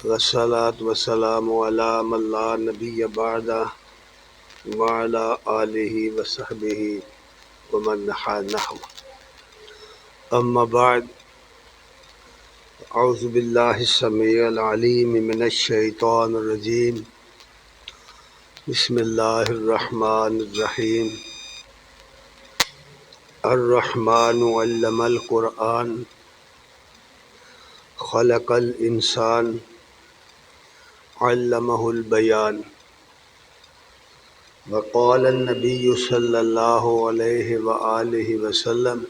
والصلاة والسلام على من لا نبي بعده وعلى آله وصحبه ومن نحى نحوه. أما بعد، أعوذ بالله السميع العليم من الشيطان الرجيم. بسم الله الرحمن الرحيم. الرحمن علم القرآن خلق الإنسان علمه البيان. وقال النبي صلى الله عليه وآله وسلم: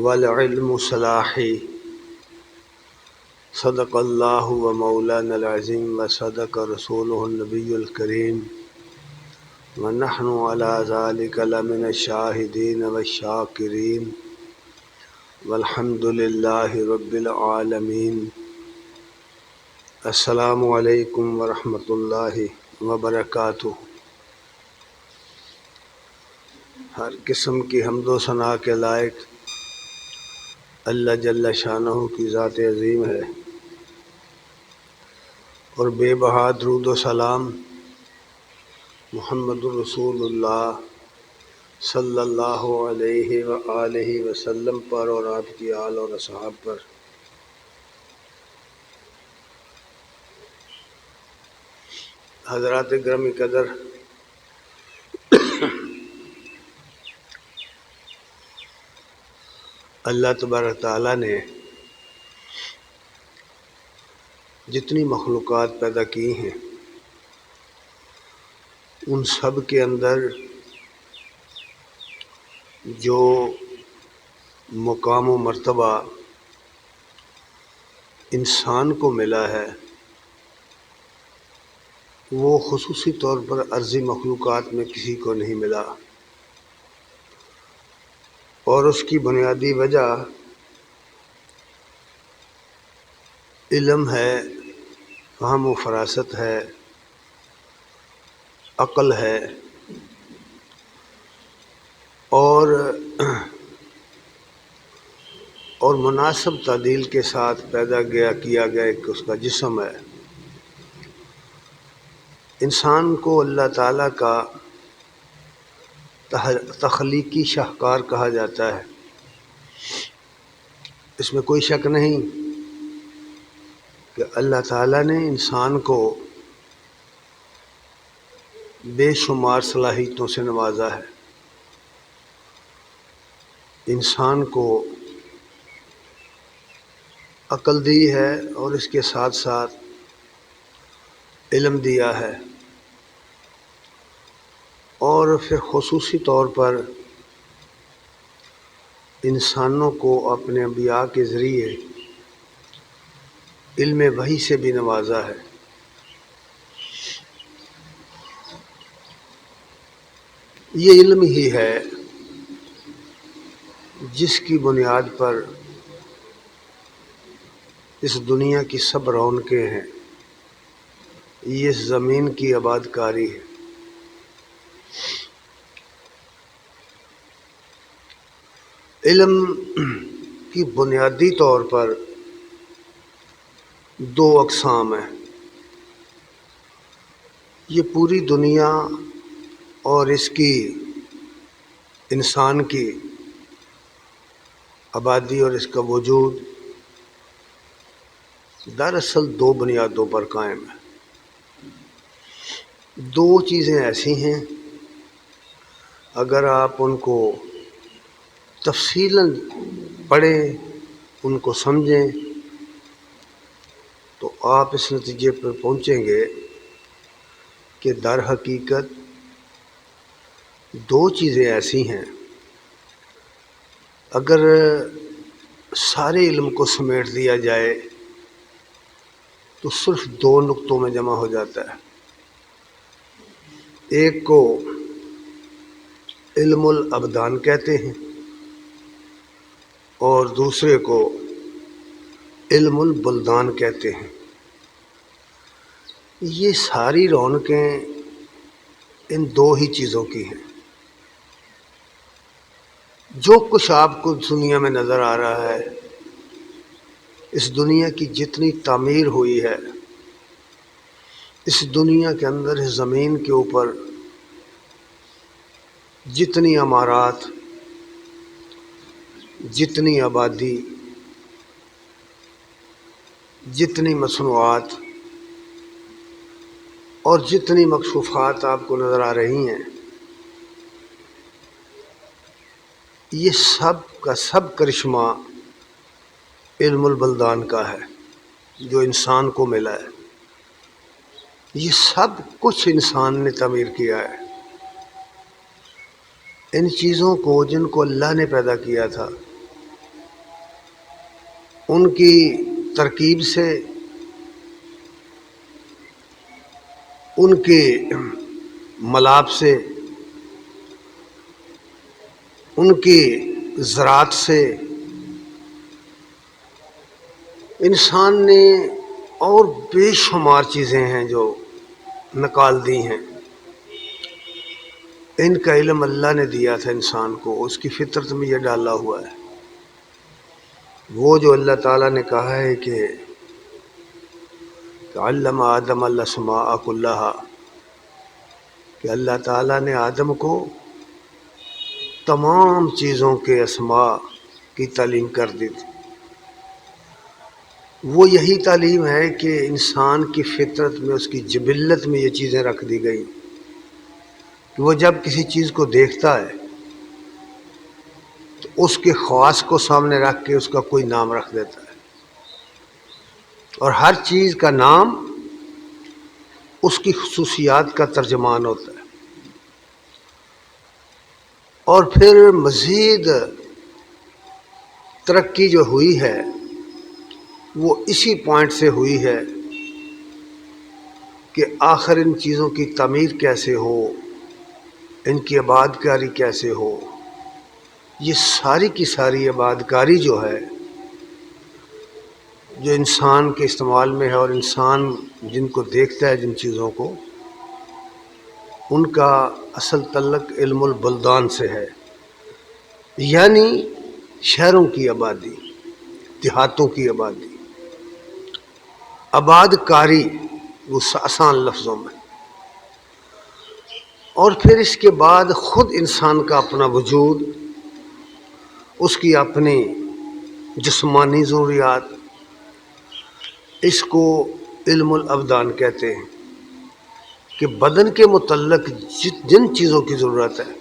والعلم صلاحي. صدق الله ومولانا العظيم وصدق رسوله النبي الكريم ونحن على ذلك لمن الشاهدين والشاكرين والحمد لله رب العالمين. السلام علیکم ورحمۃ اللہ وبرکاتہ. ہر قسم کی حمد و ثنا کے لائق اللہ جل شانہ کی ذات عظیم ہے، اور بے بہا درود و سلام محمد رسول اللہ صلی اللہ علیہ وآلہ وسلم پر اور آپ کی آل اور اصحاب پر. حضرات گرامی قدر، اللہ تبارک تعالیٰ نے جتنی مخلوقات پیدا کی ہیں ان سب کے اندر جو مقام و مرتبہ انسان کو ملا ہے وہ خصوصی طور پر ارضی مخلوقات میں کسی کو نہیں ملا، اور اس کی بنیادی وجہ علم ہے، فہم و فراست ہے، عقل ہے، اور مناسب تعدیل کے ساتھ کیا گیا ایک اس کا جسم ہے. انسان کو اللہ تعالیٰ کا تخلیقی شاہکار کہا جاتا ہے. اس میں کوئی شک نہیں کہ اللہ تعالیٰ نے انسان کو بے شمار صلاحیتوں سے نوازا ہے. انسان کو عقل دی ہے اور اس کے ساتھ ساتھ علم دیا ہے، اور پھر خصوصی طور پر انسانوں کو اپنے انبیاء کے ذریعے علم وحی سے بھی نوازا ہے. یہ علم ہی ہے جس کی بنیاد پر اس دنیا کی سب رونقیں ہیں، یہ اس زمین کی آباد کاری ہے. علم کی بنیادی طور پر دو اقسام ہیں. یہ پوری دنیا اور اس کی انسان کی آبادی اور اس کا وجود دراصل دو بنیادوں پر قائم ہے. دو چیزیں ایسی ہیں اگر آپ ان کو تفصیلاً پڑھیں، ان کو سمجھیں، تو آپ اس نتیجے پر پہنچیں گے کہ در حقیقت دو چیزیں ایسی ہیں اگر سارے علم کو سمیٹ دیا جائے تو صرف دو نقطوں میں جمع ہو جاتا ہے. ایک کو علم الابدان کہتے ہیں اور دوسرے کو علم البلدان کہتے ہیں. یہ ساری رونقیں ان دو ہی چیزوں کی ہیں. جو کچھ آپ کو دنیا میں نظر آ رہا ہے اس دنیا کی جتنی تعمیر ہوئی ہے، اس دنیا کے اندر، اس زمین کے اوپر جتنی عمارات، جتنی آبادی، جتنی مصنوعات اور جتنی مکشوفات آپ کو نظر آ رہی ہیں، یہ سب کا سب کرشمہ علم البلدان کا ہے جو انسان کو ملا ہے۔ یہ سب کچھ انسان نے تعمیر کیا ہے۔ ان چیزوں کو جن کو اللہ نے پیدا کیا تھا، ان کی ترکیب سے، ان کے ملاب سے، ان کی زراعت سے انسان نے اور بے شمار چیزیں ہیں جو نکال دی ہیں۔ ان کا علم اللہ نے دیا تھا انسان کو، اس کی فطرت میں یہ ڈالا ہوا ہے۔ وہ جو اللہ تعالیٰ نے کہا ہے کہ علم آدم الاسماء کلہا، کہ اللہ تعالیٰ نے آدم کو تمام چیزوں کے اسماء کی تعلیم کر دی تھی۔ وہ یہی تعلیم ہے کہ انسان کی فطرت میں، اس کی جبلت میں یہ چیزیں رکھ دی گئی کہ وہ جب کسی چیز کو دیکھتا ہے تو اس کے خواص کو سامنے رکھ کے اس کا کوئی نام رکھ دیتا ہے، اور ہر چیز کا نام اس کی خصوصیات کا ترجمان ہوتا ہے۔ اور پھر مزید ترقی جو ہوئی ہے وہ اسی پوائنٹ سے ہوئی ہے کہ آخر ان چیزوں کی تعمیر کیسے ہو، ان کی آباد کاری کیسے ہو۔ یہ ساری کی ساری آباد کاری جو ہے، جو انسان کے استعمال میں ہے، اور انسان جن کو دیکھتا ہے، جن چیزوں کو، ان کا اصل تعلق علم البلدان سے ہے، یعنی شہروں کی آبادی، دیہاتوں کی آبادی، آباد کاری، وہ آسان لفظوں میں۔ اور پھر اس کے بعد خود انسان کا اپنا وجود، اس کی اپنی جسمانی ضروریات، اس کو علم الابدان کہتے ہیں، کہ بدن کے متعلق جن چیزوں کی ضرورت ہے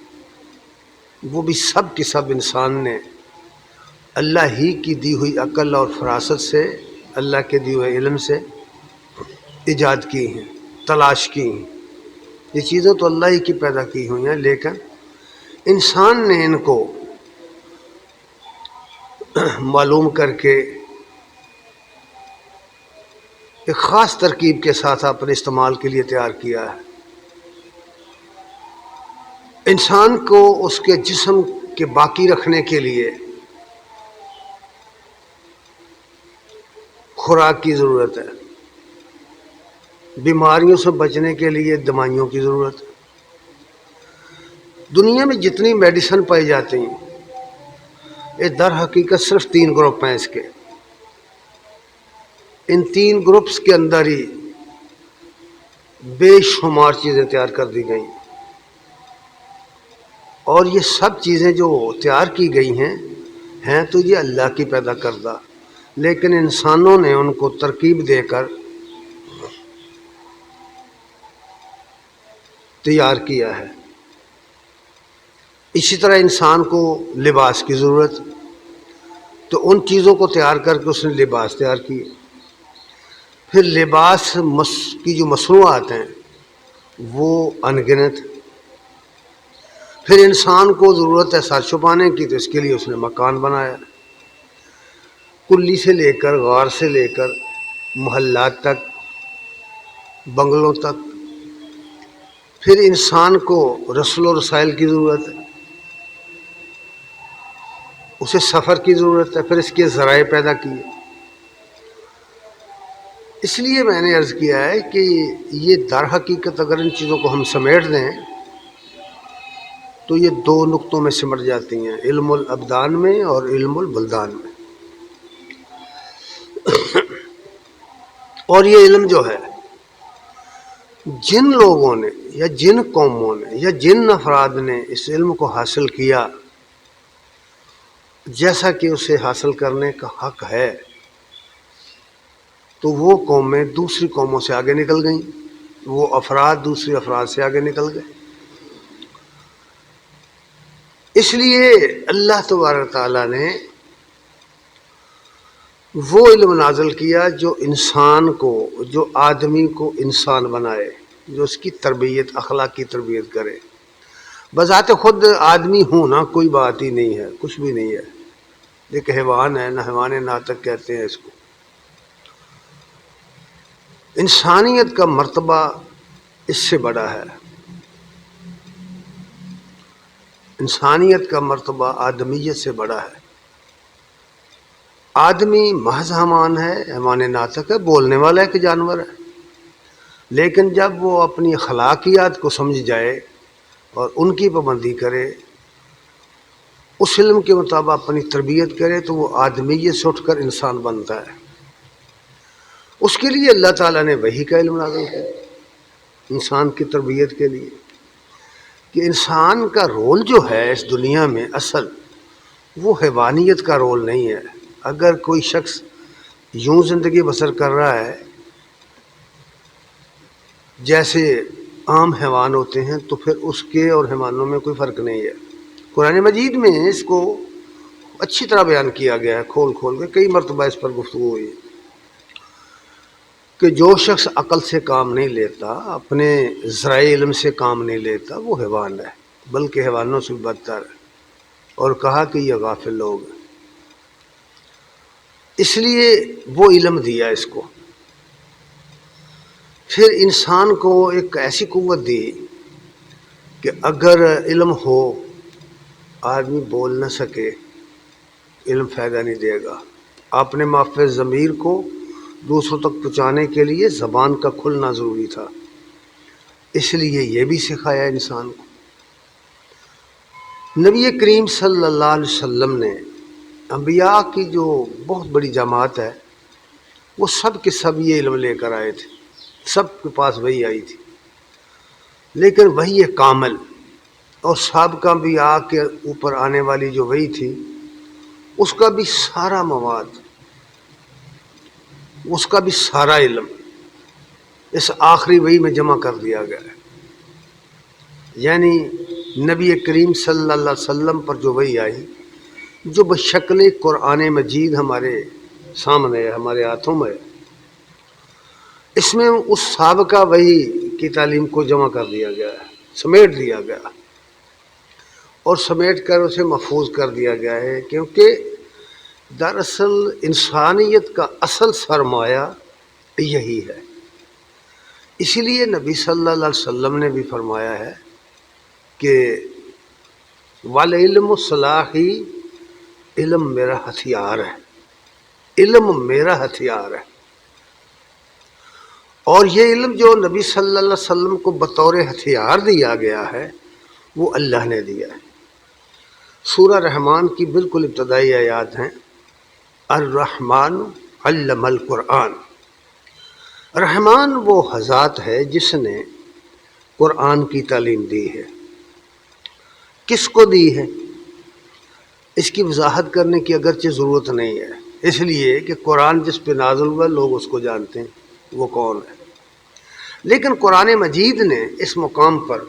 وہ بھی سب کی سب انسان نے اللہ ہی کی دی ہوئی عقل اور فراست سے، اللہ کے دیے ہوئے علم سے ایجاد کی ہیں، تلاش کی ہیں۔ یہ چیزیں تو اللہ ہی کی پیدا کی ہوئی ہیں، لیکن انسان نے ان کو معلوم کر کے ایک خاص ترکیب کے ساتھ اپنے استعمال کے لیے تیار کیا ہے۔ انسان کو اس کے جسم کے باقی رکھنے کے لیے خوراک کی ضرورت ہے، بیماریوں سے بچنے کے لیے دوائیوں کی ضرورت ہے۔ دنیا میں جتنی میڈیسن پائی جاتی ہیں، یہ در حقیقت صرف 3 گروپ ہیں اس کے۔ ان 3 گروپس کے اندر ہی بے شمار چیزیں تیار کر دی گئیں، اور یہ سب چیزیں جو تیار کی گئی ہیں تو یہ اللہ کی پیدا کردہ، لیکن انسانوں نے ان کو ترکیب دے کر تیار کیا ہے۔ اسی طرح انسان کو لباس کی ضرورت، تو ان چیزوں کو تیار کر کے اس نے لباس تیار کیے۔ پھر لباس کی جو مصنوعات ہیں وہ انگنت۔ پھر انسان کو ضرورت ہے سر چھپانے کی، تو اس کے لیے اس نے مکان بنایا، کلی سے لے کر، غار سے لے کر، محلات تک، بنگلوں تک۔ پھر انسان کو رسل و رسائل کی ضرورت ہے، اسے سفر کی ضرورت ہے، پھر اس کے ذرائع پیدا کیے۔ اس لیے میں نے عرض کیا ہے کہ یہ در حقیقت اگر ان چیزوں کو ہم سمیٹ دیں تو یہ 2 نقطوں میں سمٹ جاتی ہیں، علم الابدان میں اور علم البلدان میں۔ اور یہ علم جو ہے جن لوگوں نے یا جن قوموں نے یا جن افراد نے اس علم کو حاصل کیا جیسا کہ اسے حاصل کرنے کا حق ہے، تو وہ قومیں دوسری قوموں سے آگے نکل گئیں، وہ افراد دوسری افراد سے آگے نکل گئے۔ اس لیے اللہ تبارک تعالیٰ نے وہ علم نازل کیا جو انسان کو، جو آدمی کو انسان بنائے، جو اس کی تربیت، اخلاقی تربیت کرے۔ بذات خود آدمی ہونا کوئی بات ہی نہیں ہے، کچھ بھی نہیں ہے، ایک حیوان ہے، نہ حیوان ناطق کہتے ہیں اس کو۔ انسانیت کا مرتبہ اس سے بڑا ہے، انسانیت کا مرتبہ آدمیت سے بڑا ہے۔ آدمی محض حیوان ہے، حیوان ناطق ہے، بولنے والا ایک جانور ہے، لیکن جب وہ اپنی اخلاقیات کو سمجھ جائے اور ان کی پابندی کرے، اس علم کے مطابق اپنی تربیت کرے، تو وہ آدمیت سے اٹھ کر انسان بنتا ہے۔ اس کے لیے اللہ تعالیٰ نے وحی کا علم نازل کیا انسان کی تربیت کے لیے، کہ انسان کا رول جو ہے اس دنیا میں اصل، وہ حیوانیت کا رول نہیں ہے۔ اگر کوئی شخص یوں زندگی بسر کر رہا ہے جیسے عام حیوان ہوتے ہیں، تو پھر اس کے اور حیوانوں میں کوئی فرق نہیں ہے۔ قرآن مجید میں اس کو اچھی طرح بیان کیا گیا ہے، کھول کھول کے کئی مرتبہ اس پر گفتگو ہوئی کہ جو شخص عقل سے کام نہیں لیتا، اپنے ذرائع علم سے کام نہیں لیتا، وہ حیوان ہے، بلکہ حیوانوں سے بدتر ہے، اور کہا کہ یہ غافل لوگ ہیں۔ اس لیے وہ علم دیا اس کو، پھر انسان کو ایک ایسی قوت دی کہ اگر علم ہو، آدمی بول نہ سکے، علم فائدہ نہیں دے گا۔ اپنے محفوظ ضمیر کو دوسروں تک پہنچانے کے لیے زبان کا کھلنا ضروری تھا، اس لیے یہ بھی سکھایا انسان کو۔ نبی کریم صلی اللہ علیہ وسلم نے انبیاء کی جو بہت بڑی جماعت ہے، وہ سب کے سب یہ علم لے کر آئے تھے، سب کے پاس وہی آئی تھی، لیکن وہی کامل اور سابقہ انبیاء کے اوپر آنے والی جو وحی تھی، اس کا بھی سارا مواد، اس کا بھی سارا علم اس آخری وحی میں جمع کر دیا گیا ہے۔ یعنی نبی کریم صلی اللہ علیہ وسلم پر جو وحی آئی، جو بشکل قرآن مجید ہمارے سامنے ہے، ہمارے ہاتھوں میں ہے، اس میں اس سابقہ وحی کی تعلیم کو جمع کر دیا گیا ہے، سمیٹ دیا گیا، اور سمیٹ کر اسے محفوظ کر دیا گیا ہے، کیونکہ دراصل انسانیت کا اصل سرمایہ یہی ہے۔ اسی لیے نبی صلی اللہ علیہ وسلم نے بھی فرمایا ہے کہ وَالْعِلْمُ صلاحی، علم میرا ہتھیار ہے، علم میرا ہتھیار ہے۔ اور یہ علم جو نبی صلی اللہ علیہ وسلم کو بطور ہتھیار دیا گیا ہے، وہ اللہ نے دیا ہے۔ سورہ رحمان کی بالکل ابتدائی آیات ہیں، الرحمن علم القرآن۔ رحمان وہ ذات ہے جس نے قرآن کی تعلیم دی ہے۔ کس کو دی ہے؟ اس کی وضاحت کرنے کی اگرچہ ضرورت نہیں ہے، اس لیے کہ قرآن جس پہ نازل ہوا لوگ اس کو جانتے ہیں وہ کون ہے، لیکن قرآن مجید نے اس مقام پر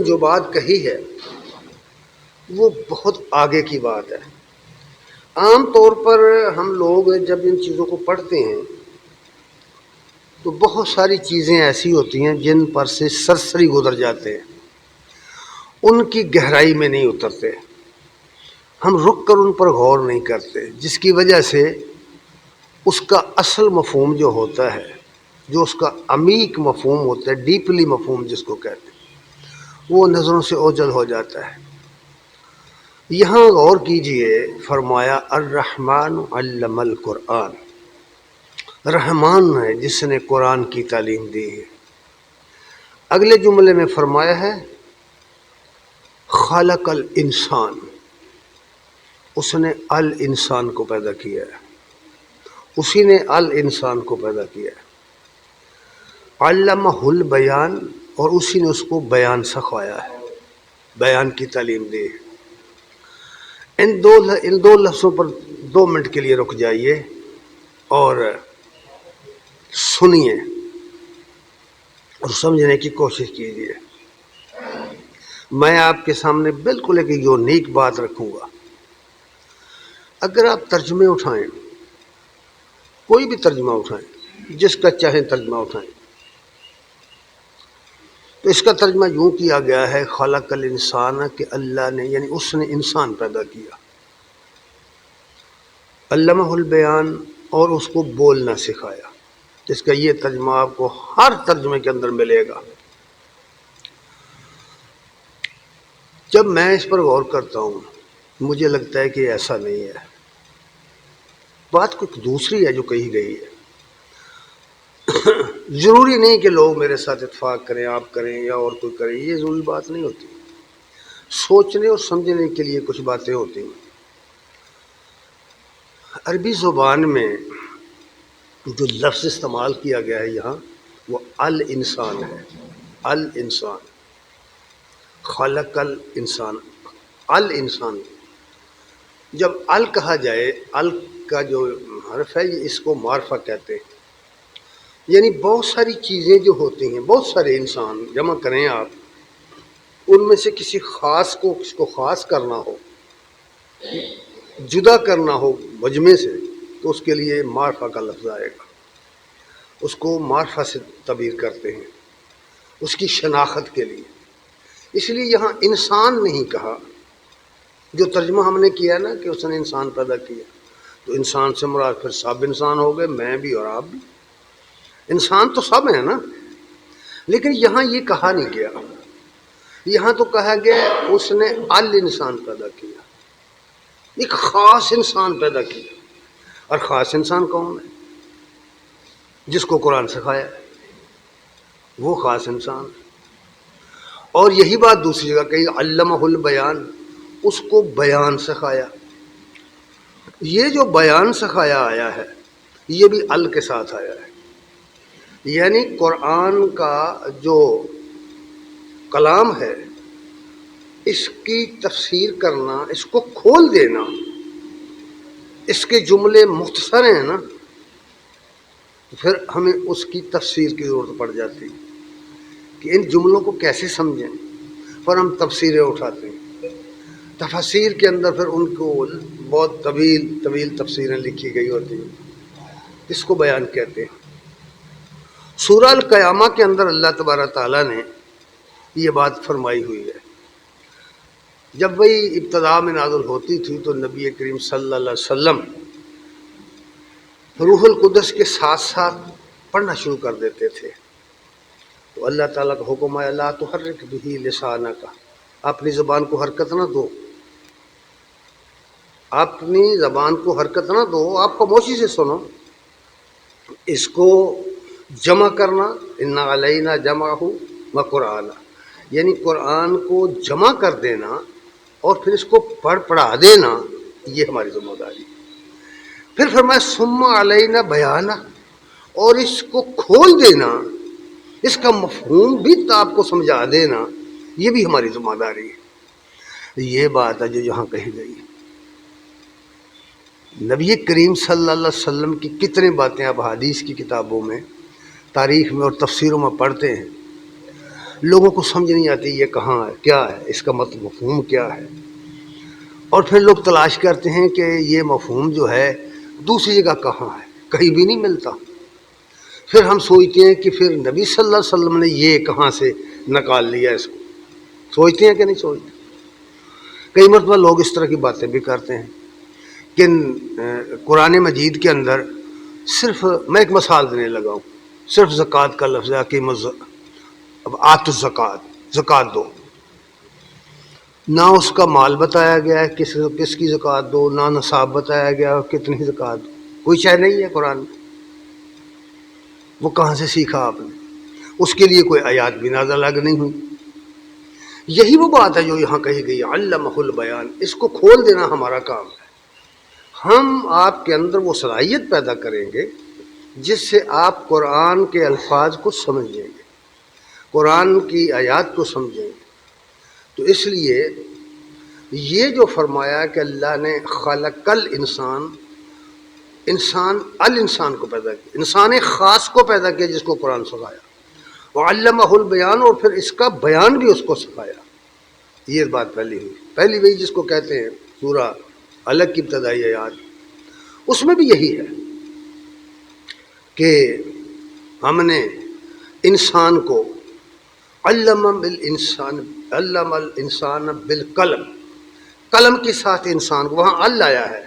جو بات کہی ہے وہ بہت آگے کی بات ہے۔ عام طور پر ہم لوگ جب ان چیزوں کو پڑھتے ہیں تو بہت ساری چیزیں ایسی ہوتی ہیں جن پر سے سرسری گزر جاتے ہیں، ان کی گہرائی میں نہیں اترتے، ہم رک کر ان پر غور نہیں کرتے، جس کی وجہ سے اس کا اصل مفہوم جو ہوتا ہے، جو اس کا عمیق مفہوم ہوتا ہے، ڈیپلی مفہوم جس کو کہتے ہیں، وہ نظروں سے اوجھل ہو جاتا ہے۔ یہاں غور کیجئے، فرمایا الرحمن علم القرآن، رحمان ہے جس نے قرآن کی تعلیم دی ہے۔ اگلے جملے میں فرمایا ہے خلق الانسان، اس نے الانسان کو پیدا کیا ہے، اسی نے ال انسان کو پیدا کیا ہے، علمہ البیان، اور اسی نے اس کو بیان سکھایا ہے، بیان کی تعلیم دی ہے۔ ان دو لفظوں پر 2 منٹ کے لیے رک جائیے اور سنیے اور سمجھنے کی کوشش کیجیے۔ میں آپ کے سامنے بالکل ایک یونیک بات رکھوں گا۔ اگر آپ ترجمے اٹھائیں، کوئی بھی ترجمہ اٹھائیں، جس کا چاہیں ترجمہ اٹھائیں، تو اس کا ترجمہ یوں کیا گیا ہے، خلق الانسان، کہ اللہ نے یعنی اس نے انسان پیدا کیا، علمہ البیان، اور اس کو بولنا سکھایا۔ اس کا یہ ترجمہ آپ کو ہر ترجمے کے اندر ملے گا۔ جب میں اس پر غور کرتا ہوں مجھے لگتا ہے کہ ایسا نہیں ہے، بات کچھ دوسری ہے جو کہی گئی ہے۔ ضروری نہیں کہ لوگ میرے ساتھ اتفاق کریں، آپ کریں یا اور کوئی کرے، یہ ضروری بات نہیں ہوتی۔ سوچنے اور سمجھنے کے لیے کچھ باتیں ہوتی ہیں۔ عربی زبان میں جو لفظ استعمال کیا گیا ہے یہاں، وہ الانسان ہے۔ الانسان، خلق الانسان، الانسان۔ جب ال کہا جائے، ال کا جو حرف ہے اس کو معرفہ کہتے ہیں، یعنی بہت ساری چیزیں جو ہوتی ہیں، بہت سارے انسان جمع کریں آپ، ان میں سے کسی خاص کو کس کو خاص کرنا ہو، جدا کرنا ہو مجمع سے، تو اس کے لیے معرفہ کا لفظ آئے گا۔ اس کو معرفہ سے تعبیر کرتے ہیں، اس کی شناخت کے لیے۔ اس لیے یہاں انسان نہیں کہا، جو ترجمہ ہم نے کیا نا کہ اس نے انسان پیدا کیا، تو انسان سے مراد پھر سب انسان ہو گئے، میں بھی اور آپ بھی۔ انسان تو سب ہیں نا، لیکن یہاں یہ کہا نہیں گیا۔ یہاں تو کہا گیا اس نے الانسان پیدا کیا، ایک خاص انسان پیدا کیا۔ اور خاص انسان کون ہے؟ جس کو قرآن سکھایا ہے، وہ خاص انسان۔ اور یہی بات دوسری جگہ کہی، علمہ البیان، اس کو بیان سکھایا۔ یہ جو بیان سکھایا آیا ہے، یہ بھی ال کے ساتھ آیا ہے، یعنی قرآن کا جو کلام ہے، اس کی تفسیر کرنا، اس کو کھول دینا، اس کے جملے مختصر ہیں نا، تو پھر ہمیں اس کی تفسیر کی ضرورت پڑ جاتی ہے کہ ان جملوں کو کیسے سمجھیں، پر ہم تفسیریں اٹھاتے ہیں۔ تفسیر کے اندر پھر ان کو بہت طویل تفسیریں لکھی گئی ہوتی ہیں، اس کو بیان کہتے ہیں۔ سورہ القیامہ کے اندر اللہ تبارک تعالیٰ نے یہ بات فرمائی ہوئی ہے۔ جب وہی ابتدا میں نازل ہوتی تھی تو نبی کریم صلی اللہ علیہ وسلم روح القدس کے ساتھ ساتھ پڑھنا شروع کر دیتے تھے، تو اللہ تعالیٰ کا حکم ہے، لا تحرک بہ لسانک، اپنی زبان کو حرکت نہ دو، اپنی زبان کو حرکت نہ دو، آپ خاموشی سے سنو۔ اس کو جمع کرنا، ان علینا جمعہ وقرآن، یعنی قرآن کو جمع کر دینا اور پھر اس کو پڑھا دینا، یہ ہماری ذمہ داری ہے۔ پھر فرمایا ثم علینا بیانہ، اور اس کو کھول دینا، اس کا مفہوم بھی آپ کو سمجھا دینا، یہ بھی ہماری ذمہ داری ہے۔ یہ بات ہے جو یہاں کہی گئی۔ نبی کریم صلی اللہ علیہ وسلم کی کتنے باتیں آپ حدیث کی کتابوں میں، تاریخ میں اور تفسیروں میں پڑھتے ہیں، لوگوں کو سمجھ نہیں آتی یہ کہاں ہے، کیا ہے، اس کا مطلب مفہوم کیا ہے، اور پھر لوگ تلاش کرتے ہیں کہ یہ مفہوم جو ہے دوسری جگہ کہاں ہے، کہیں بھی نہیں ملتا۔ پھر ہم سوچتے ہیں کہ پھر نبی صلی اللہ علیہ وسلم نے یہ کہاں سے نکال لیا اس کو، سوچتے ہیں کہ نہیں سوچتے؟ کئی مرتبہ لوگ اس طرح کی باتیں بھی کرتے ہیں کہ قرآن مجید کے اندر صرف، میں ایک مثال دینے لگا ہوں، صرف زکوٰۃ کا لفظ ہے، اب آت الزکوٰۃ، زکوٰۃ دو، نہ اس کا مال بتایا گیا ہے کس کی زکوٰۃ دو، نہ نصاب بتایا گیا کتنی زکوٰۃ دو، کوئی شے نہیں ہے قرآن میں۔ وہ کہاں سے سیکھا آپ نے؟ اس کے لیے کوئی آیات بھی نازل نہیں ہوئی۔ یہی وہ بات ہے جو یہاں کہی گئی، علمہ البیان، اس کو کھول دینا ہمارا کام ہے۔ ہم آپ کے اندر وہ صلاحیت پیدا کریں گے جس سے آپ قرآن کے الفاظ کو سمجھیں گے، قرآن کی آیات کو سمجھیں گے۔ تو اس لیے یہ جو فرمایا کہ اللہ نے خلق الانسان، الانسان کو پیدا کیا، انسان خاص کو پیدا کیا جس کو قرآن سکھایا، وعلمہ البیان، اور پھر اس کا بیان بھی اس کو سکھایا۔ یہ بات پہلی ہوئی، پہلی وہی جس کو کہتے ہیں سورہ الگ کی ابتدائی آیات، اس میں بھی یہی ہے کہ ہم نے انسان کو علم الانسان بالقلم، قلم کے ساتھ انسان کو، وہاں ال آیا ہے،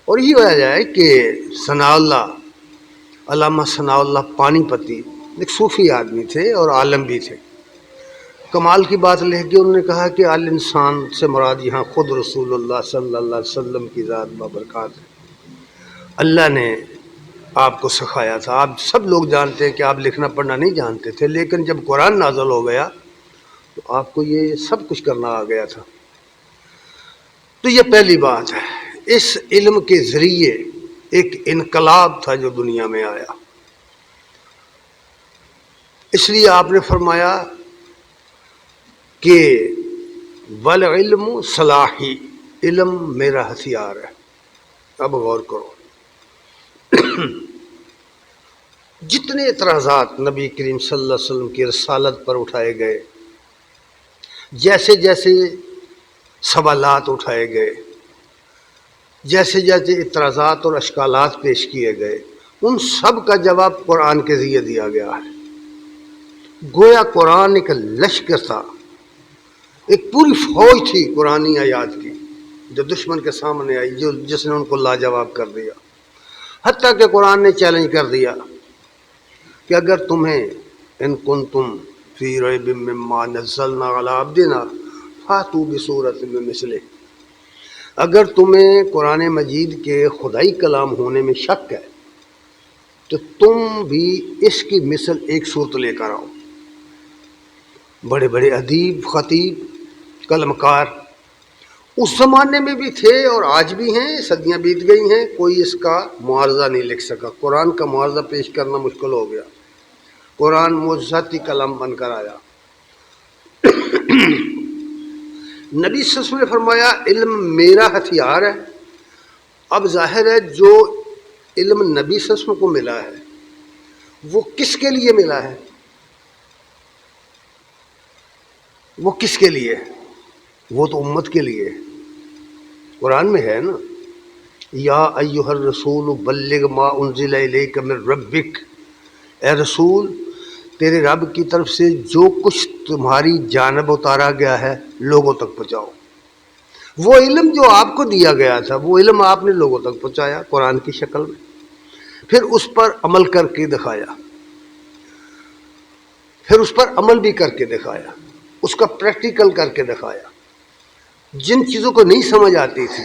اور یہی وجہ ہے کہ ثناء اللہ، علامہ ثناء اللہ پانی پتی ایک صوفی آدمی تھے اور عالم بھی تھے۔ کمال کی بات لکھ کے انہوں نے کہا کہ الانسان سے مراد یہاں خود رسول اللہ صلی اللہ علیہ وسلم کی ذات بابرکات ہے۔ اللہ نے آپ کو سکھایا تھا۔ آپ سب لوگ جانتے ہیں کہ آپ لکھنا پڑھنا نہیں جانتے تھے، لیکن جب قرآن نازل ہو گیا تو آپ کو یہ سب کچھ کرنا آ گیا تھا۔ تو یہ پہلی بات ہے، اس علم کے ذریعے ایک انقلاب تھا جو دنیا میں آیا۔ اس لیے آپ نے فرمایا کہ والعلم صلاحی، علم میرا ہتھیار ہے۔ اب غور کرو، جتنے اعتراضات نبی کریم صلی اللہ علیہ وسلم کی رسالت پر اٹھائے گئے، جیسے جیسے سوالات اٹھائے گئے، جیسے جیسے اعتراضات اور اشکالات پیش کیے گئے، ان سب کا جواب قرآن کے ذریعے دیا گیا ہے۔ گویا قرآن ایک لشکر تھا، ایک پوری فوج تھی قرآنی آیات کی جو دشمن کے سامنے آئی، جس نے ان کو لاجواب کر دیا۔ حتیٰ کہ قرآن نے چیلنج کر دیا کہ اگر تمہیں ان کنتم فی ریب مما نزلنا علی عبدنا فاتوا بسورۃ من مثلہ، اگر تمہیں قرآن مجید کے خدائی کلام ہونے میں شک ہے تو تم بھی اس کی مثل ایک صورت لے کر آؤ۔ بڑے بڑے ادیب، خطیب، قلمکار اس زمانے میں بھی تھے اور آج بھی ہیں، صدیاں بیت گئی ہیں، کوئی اس کا معارضہ نہیں لکھ سکا۔ قرآن کا معارضہ پیش کرنا مشکل ہو گیا۔ قرآن معجزاتی کلام بن کر آیا۔ نبی صلی اللہ علیہ وسلم نے فرمایا علم میرا ہتھیار ہے۔ اب ظاہر ہے جو علم نبی صلی اللہ علیہ وسلم کو ملا ہے وہ کس کے لیے ملا ہے؟ وہ کس کے لیے؟ وہ تو امت کے لیے۔ قرآن میں ہے نا، یا ایھا الرسول بلغ ما انزل الیک من ربک، اے رسول تیرے رب کی طرف سے جو کچھ تمہاری جانب اتارا گیا ہے لوگوں تک پہنچاؤ۔ وہ علم جو آپ کو دیا گیا تھا وہ علم آپ نے لوگوں تک پہنچایا قرآن کی شکل میں، پھر اس پر عمل کر کے دکھایا، پھر اس پر عمل بھی کر کے دکھایا، اس کا پریکٹیکل کر کے دکھایا۔ جن چیزوں کو نہیں سمجھ آتی تھی،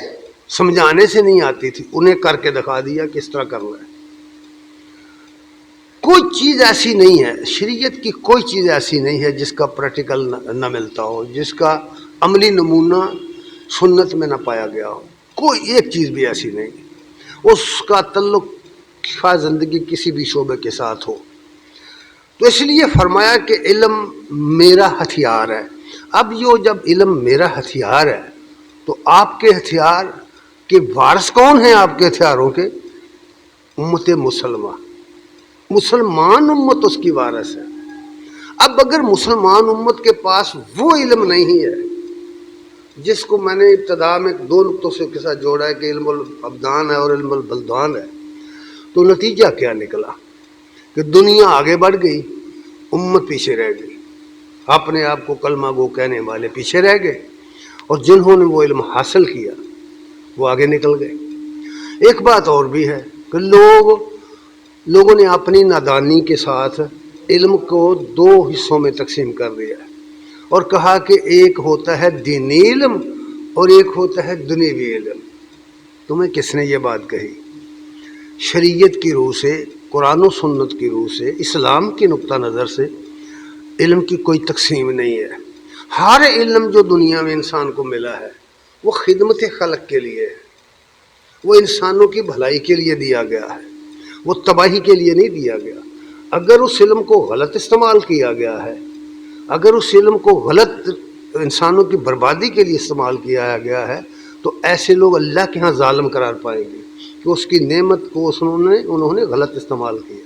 سمجھانے سے نہیں آتی تھی، انہیں کر کے دکھا دیا کس طرح کرنا ہے۔ کوئی چیز ایسی نہیں ہے، شریعت کی کوئی چیز ایسی نہیں ہے جس کا پریکٹیکل نہ ملتا ہو، جس کا عملی نمونہ سنت میں نہ پایا گیا ہو۔ کوئی ایک چیز بھی ایسی نہیں، اس کا تعلق خواہ زندگی کسی بھی شعبے کے ساتھ ہو۔ تو اس لیے فرمایا کہ علم میرا ہتھیار ہے۔ اب یہ جب علم میرا ہتھیار ہے تو آپ کے ہتھیار کے وارث کون ہیں؟ آپ کے ہتھیاروں کے امت مسلمہ، مسلمان امت اس کی وارث ہے۔ اب اگر مسلمان امت کے پاس وہ علم نہیں ہے جس کو میں نے ابتدا میں دو نقطوں سے کے ساتھ جوڑا ہے کہ علم الابدان ہے اور علم البلدان ہے، تو نتیجہ کیا نکلا کہ دنیا آگے بڑھ گئی، امت پیچھے رہ گئی، اپنے آپ کو کلمہ گو کہنے والے پیچھے رہ گئے، اور جنہوں نے وہ علم حاصل کیا وہ آگے نکل گئے۔ ایک بات اور بھی ہے کہ لوگوں نے اپنی نادانی کے ساتھ علم کو دو حصوں میں تقسیم کر دیا ہے اور کہا کہ ایک ہوتا ہے دینی علم اور ایک ہوتا ہے دنیوی علم۔ تمہیں کس نے یہ بات کہی؟ شریعت کی روح سے، قرآن و سنت کی روح سے، اسلام کی نقطہ نظر سے علم کی کوئی تقسیم نہیں ہے۔ ہر علم جو دنیا میں انسان کو ملا ہے وہ خدمت خلق کے لیے ہے، وہ انسانوں کی بھلائی کے لیے دیا گیا ہے، وہ تباہی کے لیے نہیں دیا گیا۔ اگر اس علم کو غلط استعمال کیا گیا ہے، اگر اس علم کو غلط انسانوں کی بربادی کے لیے استعمال کیا گیا ہے، تو ایسے لوگ اللہ کے ہاں ظالم قرار پائیں گے کہ اس کی نعمت کو انہوں نے غلط استعمال کیا۔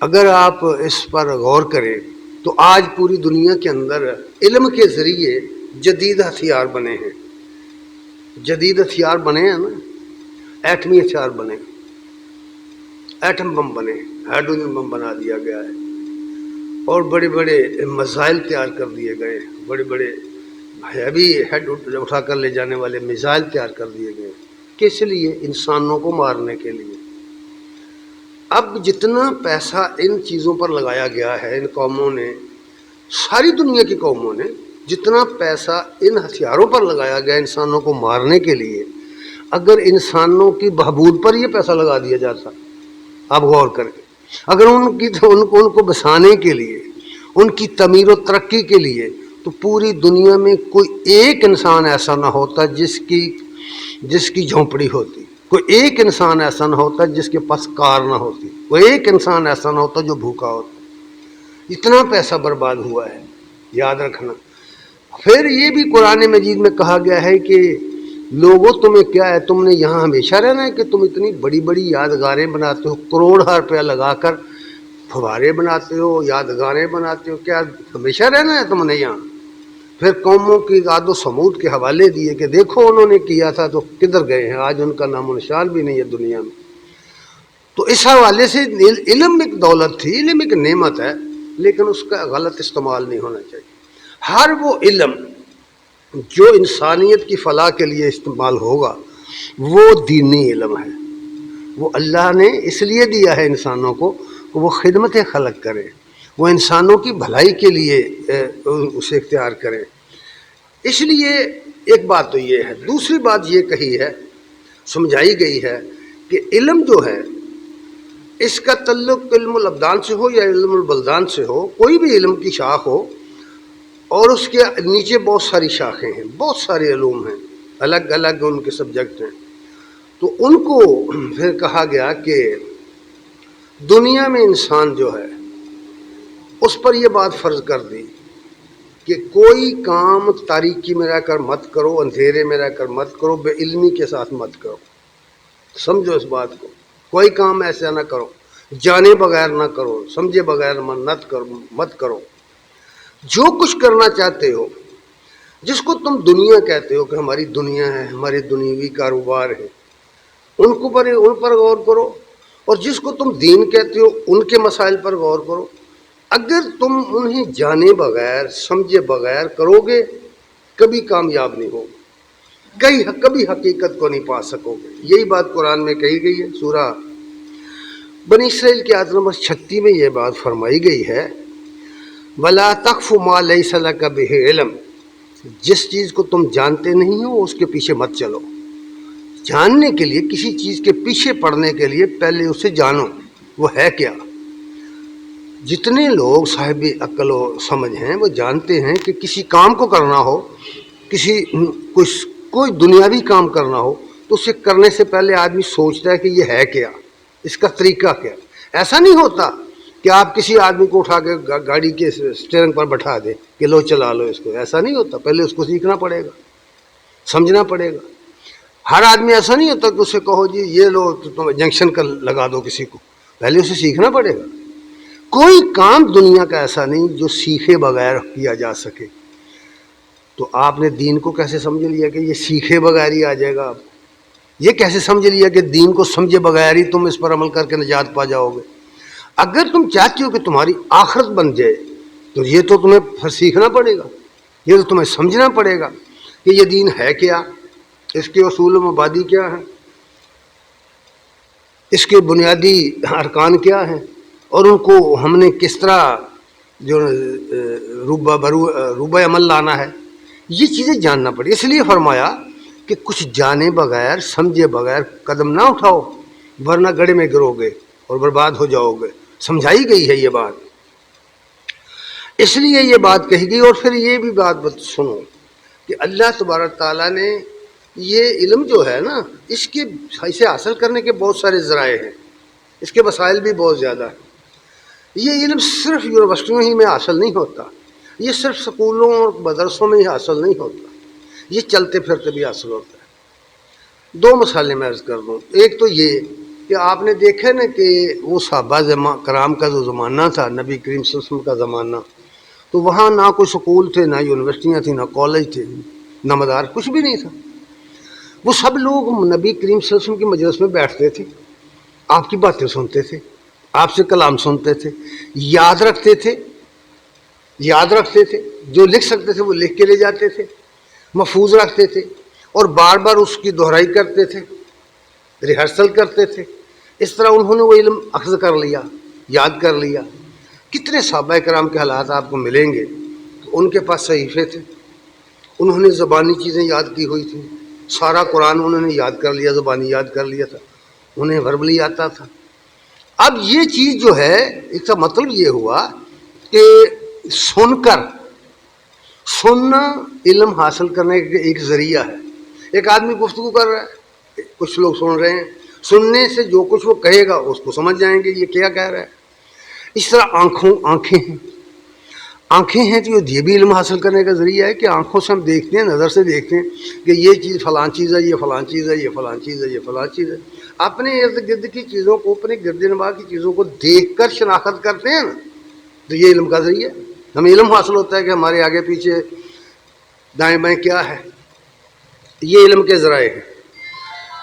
اگر آپ اس پر غور کریں تو آج پوری دنیا کے اندر علم کے ذریعے جدید ہتھیار بنے ہیں، جدید ہتھیار بنے ہیں نا، ایٹمی ہتھیار بنے، ایٹم بم بنے، ہائیڈروجن بم بنا دیا گیا ہے، اور بڑے بڑے میزائل تیار کر دیے گئے، بڑے بڑے ہیوی ہیڈ اٹھا کر لے جانے والے میزائل تیار کر دیے گئے، کس لیے؟ انسانوں کو مارنے کے لیے۔ اب جتنا پیسہ ان چیزوں پر لگایا گیا ہے، ان قوموں نے، ساری دنیا کی قوموں نے جتنا پیسہ ان ہتھیاروں پر لگایا گیا انسانوں کو مارنے کے لیے، اگر انسانوں کی بہبود پر یہ پیسہ لگا دیا جاتا، آپ غور کریں، اگر ان کو بسانے کے لیے، ان کی تعمیر و ترقی کے لیے، تو پوری دنیا میں کوئی ایک انسان ایسا نہ ہوتا جس کی جھونپڑی ہوتی، کوئی ایک انسان ایسا نہ ہوتا جس کے پاس کار نہ ہوتی، کوئی ایک انسان ایسا نہ ہوتا جو بھوکا ہوتا۔ اتنا پیسہ برباد ہوا ہے، یاد رکھنا۔ پھر یہ بھی قرآن مجید میں کہا گیا ہے کہ لوگوں تمہیں کیا ہے، تم نے یہاں ہمیشہ رہنا ہے کہ تم اتنی بڑی بڑی یادگاریں بناتے ہو، کروڑ روپیہ لگا کر فوارے بناتے ہو، یادگاریں بناتے ہو، کیا ہمیشہ رہنا ہے تم نے یہاں؟ پھر قوموں کی عاد و سمود کے حوالے دیے کہ دیکھو انہوں نے کیا تھا تو کدھر گئے ہیں، آج ان کا نام و نشان بھی نہیں ہے دنیا میں۔ تو اس حوالے سے علم ایک دولت تھی، علم ایک نعمت ہے، لیکن اس کا غلط استعمال نہیں ہونا چاہیے۔ ہر وہ علم جو انسانیت کی فلاح کے لیے استعمال ہوگا وہ دینی علم ہے، وہ اللہ نے اس لیے دیا ہے انسانوں کو کہ وہ خدمت خلق کریں، وہ انسانوں کی بھلائی کے لیے اسے اختیار کریں۔ اس لیے ایک بات تو یہ ہے، دوسری بات یہ کہی ہے، سمجھائی گئی ہے کہ علم جو ہے اس کا تعلق علم الابدان سے ہو یا علم البلدان سے ہو، کوئی بھی علم کی شاخ ہو، اور اس کے نیچے بہت ساری شاخیں ہیں، بہت سارے علوم ہیں، الگ الگ ان کے سبجیکٹ ہیں، تو ان کو پھر کہا گیا کہ دنیا میں انسان جو ہے اس پر یہ بات فرض کر دی کہ کوئی کام تاریکی میں رہ کر مت کرو، اندھیرے میں رہ کر مت کرو، بے علمی کے ساتھ مت کرو۔ سمجھو اس بات کو، کوئی کام ایسا نہ کرو، جانے بغیر نہ کرو، سمجھے بغیر مت کرو۔ جو کچھ کرنا چاہتے ہو، جس کو تم دنیا کہتے ہو کہ ہماری دنیا ہے، ہمارے دنیوی کاروبار ہے، ان پر غور کرو، اور جس کو تم دین کہتے ہو ان کے مسائل پر غور کرو۔ اگر تم انہیں جانے بغیر سمجھے بغیر کرو گے کبھی کامیاب نہیں ہوگے، کبھی حقیقت کو نہیں پا سکو گے۔ یہی بات قرآن میں کہی گئی ہے، سورہ بنی اسرائیل کی آیت نمبر 36 میں یہ بات فرمائی گئی ہے، وَلَا تَقْفُ مَا لَيْسَ لَكَ بِهِ عِلْمٌ، جس چیز کو تم جانتے نہیں ہو اس کے پیچھے مت چلو۔ جاننے کے لیے، کسی چیز کے پیچھے پڑنے کے لیے پہلے اسے جانو وہ ہے کیا۔ جتنے لوگ صاحب عقل و سمجھ ہیں وہ جانتے ہیں کہ کسی کام کو کرنا ہو، کوئی دنیاوی کام کرنا ہو تو اسے کرنے سے پہلے آدمی سوچتا ہے کہ یہ ہے کیا، اس کا طریقہ کیا۔ ایسا نہیں ہوتا کہ آپ کسی آدمی کو اٹھا کے گاڑی کے اسٹیئرنگ پر بٹھا دیں کہ لو چلا لو اس کو، ایسا نہیں ہوتا، پہلے اس کو سیکھنا پڑے گا، سمجھنا پڑے گا۔ ہر آدمی ایسا نہیں ہوتا کہ اسے کہو جی یہ لو تم جنکشن کر لگا دو کسی کو، پہلے اسے سیکھنا پڑے گا۔ کوئی کام دنیا کا ایسا نہیں جو سیکھے بغیر کیا جا سکے۔ تو آپ نے دین کو کیسے سمجھ لیا کہ یہ سیکھے بغیر ہی آ جائے گا؟ آپ یہ کیسے سمجھ لیا کہ دین کو سمجھے بغیر ہی تم اس پر عمل کر کے نجات پا جاؤ گے؟ اگر تم چاہتے ہو کہ تمہاری آخرت بن جائے تو یہ تو تمہیں پھر سیکھنا پڑے گا، یہ تو تمہیں سمجھنا پڑے گا کہ یہ دین ہے کیا، اس کے اصول و مبادی کیا ہیں، اس کے بنیادی ارکان کیا ہیں، اور ان کو ہم نے کس طرح جو روبہ عمل لانا ہے، یہ چیزیں جاننا پڑی۔ اس لیے فرمایا کہ کچھ جانے بغیر سمجھے بغیر قدم نہ اٹھاؤ ورنہ گڑھے میں گرو گے اور برباد ہو جاؤ گے۔ سمجھائی گئی ہے یہ بات، اس لیے یہ بات کہی گئی۔ اور پھر یہ بھی بات سنو کہ اللہ تبارک تعالیٰ نے یہ علم جو ہے نا، اسے حاصل کرنے کے بہت سارے ذرائع ہیں، اس کے وسائل بھی بہت زیادہ ہیں۔ یہ علم صرف یونیورسٹیوں ہی میں حاصل نہیں ہوتا، یہ صرف سکولوں اور مدرسوں میں ہی حاصل نہیں ہوتا، یہ چلتے پھرتے بھی حاصل ہوتا ہے۔ دو مثالیں میں عرض کر دوں۔ ایک تو یہ کہ آپ نے دیکھا نا کہ وہ صحابہ کرام کا جو زمانہ تھا، نبی کریم صلی اللہ علیہ وسلم کا زمانہ، تو وہاں نہ کوئی سکول تھے، نہ یونیورسٹیاں تھیں، نہ کالج تھے، نہ مدارس، کچھ بھی نہیں تھا۔ وہ سب لوگ نبی کریم صلی اللہ علیہ وسلم کی مجلس میں بیٹھتے تھے، آپ کی باتیں سنتے تھے، آپ سے کلام سنتے تھے، یاد رکھتے تھے، جو لکھ سکتے تھے وہ لکھ کے لے جاتے تھے، محفوظ رکھتے تھے، اور بار بار اس کی دہرائی کرتے تھے، ریہرسل کرتے تھے۔ اس طرح انہوں نے وہ علم اخذ کر لیا، یاد کر لیا۔ کتنے صحابہ کرام کے حالات آپ کو ملیں گے، ان کے پاس صحیفے تھے، انہوں نے زبانی چیزیں یاد کی ہوئی تھیں، سارا قرآن انہوں نے یاد کر لیا، زبانی یاد کر لیا تھا، انہیں وربلی آتا تھا۔ اب یہ چیز جو ہے، اس کا مطلب یہ ہوا کہ سننا علم حاصل کرنے کا ایک ذریعہ ہے۔ ایک آدمی گفتگو کر رہا ہے، کچھ لوگ سن رہے ہیں، سننے سے جو کچھ وہ کہے گا اس کو سمجھ جائیں گے یہ کیا کہہ رہا ہے۔ اس طرح آنکھیں ہیں تو یہ بھی علم حاصل کرنے کا ذریعہ ہے کہ آنکھوں سے ہم دیکھتے ہیں، نظر سے دیکھتے ہیں کہ یہ چیز فلاں چیز ہے، یہ فلاں چیز ہے، یہ فلاں چیز ہے، یہ فلاں چیز ہے۔ اپنے ارد گرد کی چیزوں کو، اپنے گرد نواح کی چیزوں کو دیکھ کر شناخت کرتے ہیں نا، تو یہ علم کا ذریعہ ہے۔ ہمیں علم حاصل ہوتا ہے کہ ہمارے آگے پیچھے دائیں بائیں کیا ہے، یہ علم کے ذرائع ہیں۔